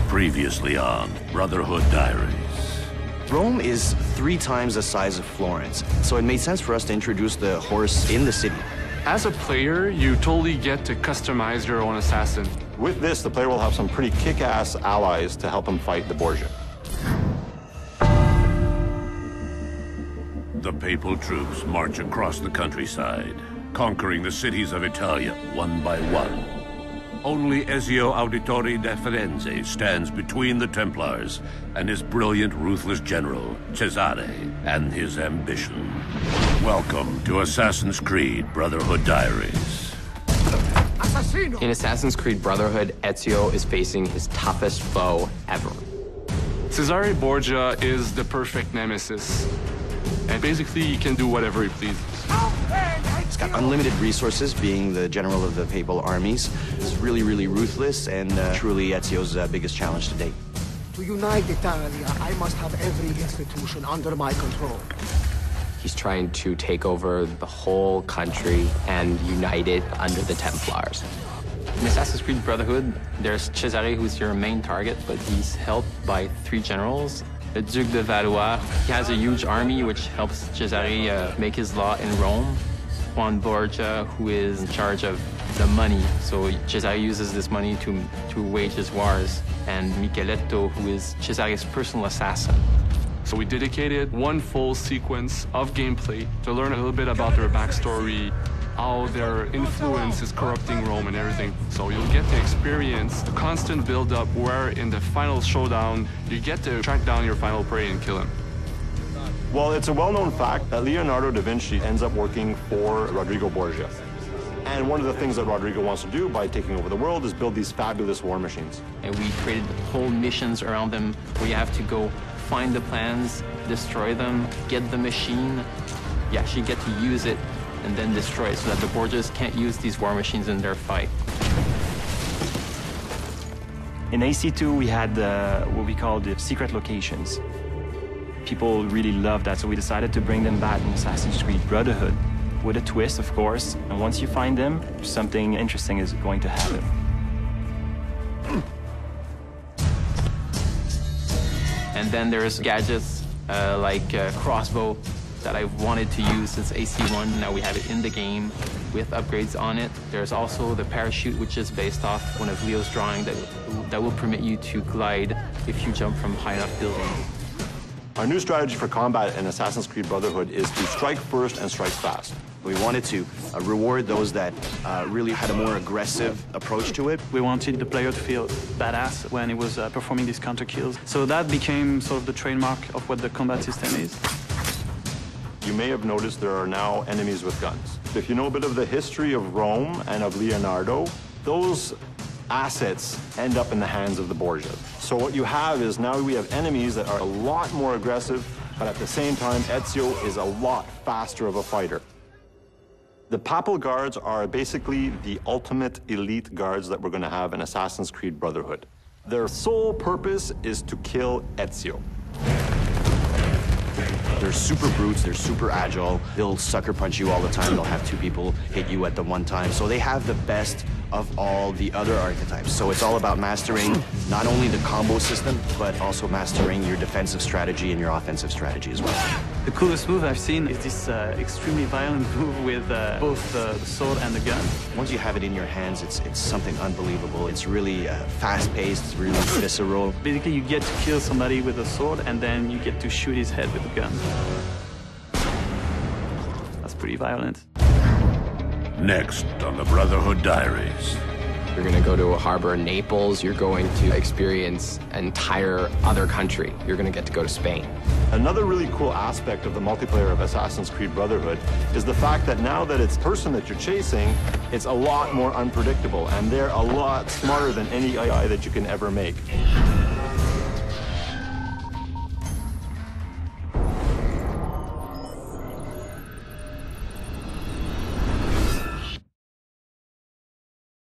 Previously on Brotherhood Diaries. Rome is 3 times the size of Florence, so it made sense for us to introduce the horse in the city. As a player, you totally get to customize your own assassin. With this, the player will have some pretty kick-ass allies to help him fight the Borgia. The papal troops march across the countryside, conquering the cities of Italia one by one. Only Ezio Auditore da Firenze stands between the Templars and his brilliant, ruthless general, Cesare, and his ambition. Welcome to Assassin's Creed Brotherhood Diaries. In Assassin's Creed Brotherhood, Ezio is facing his toughest foe ever. Cesare Borgia is the perfect nemesis. And basically, he can do whatever he pleases. He's got unlimited resources, being the general of the papal armies. He's really, really ruthless, and truly Ezio's biggest challenge to date. To unite Italia, I must have every institution under my control. He's trying to take over the whole country and unite it under the Templars. In Assassin's Creed Brotherhood, there's Cesare, who's your main target, but he's helped by 3 generals. The Duke de Valois, he has a huge army which helps Cesare make his law in Rome. Juan Borgia, who is in charge of the money, so Cesare uses this money to wage his wars. And Micheletto, who is Cesare's personal assassin. So we dedicated 1 full sequence of gameplay to learn a little bit about their backstory, how their influence is corrupting Rome and everything. So you'll get to experience the constant build-up where in the final showdown, you get to track down your final prey and kill him. Well, it's a well-known fact that Leonardo da Vinci ends up working for Rodrigo Borgia. And one of the things that Rodrigo wants to do by taking over the world is build these fabulous war machines. And we created whole missions around them where you have to go find the plans, destroy them, get the machine. You actually get to use it and then destroy it so that the Borgias can't use these war machines in their fight. In AC2, we had what we call the secret locations. People really loved that, so we decided to bring them back in Assassin's Creed Brotherhood. With a twist, of course, and once you find them, something interesting is going to happen. And then there's gadgets like crossbow that I've wanted to use since AC1. Now we have it in the game with upgrades on it. There's also the parachute, which is based off one of Leo's drawing that will permit you to glide if you jump from high enough building. Our new strategy for combat in Assassin's Creed Brotherhood is to strike first and strike fast. We wanted to reward those that really had a more aggressive approach to it. We wanted the player to feel badass when he was performing these counter kills. So that became sort of the trademark of what the combat system is. You may have noticed there are now enemies with guns. If you know a bit of the history of Rome and of Leonardo, those assets end up in the hands of the Borgias. So what you have is now we have enemies that are a lot more aggressive, but at the same time, Ezio is a lot faster of a fighter. The Papal Guards are basically the ultimate elite guards that we're going to have in Assassin's Creed Brotherhood. Their sole purpose is to kill Ezio. They're super brutes, they're super agile, they'll sucker punch you all the time, they'll have 2 people hit you at the one time. So they have the best of all the other archetypes. So it's all about mastering not only the combo system, but also mastering your defensive strategy and your offensive strategy as well. The coolest move I've seen is this extremely violent move with both the sword and the gun. Once you have it in your hands, it's something unbelievable. It's really fast-paced, it's really visceral. Basically, you get to kill somebody with a sword, and then you get to shoot his head with a gun. That's pretty violent. Next on the Brotherhood Diaries. You're going to go to a harbor in Naples. You're going to experience an entire other country. You're going to get to go to Spain. Another really cool aspect of the multiplayer of Assassin's Creed Brotherhood is the fact that now that it's the person that you're chasing, it's a lot more unpredictable, and they're a lot smarter than any AI that you can ever make.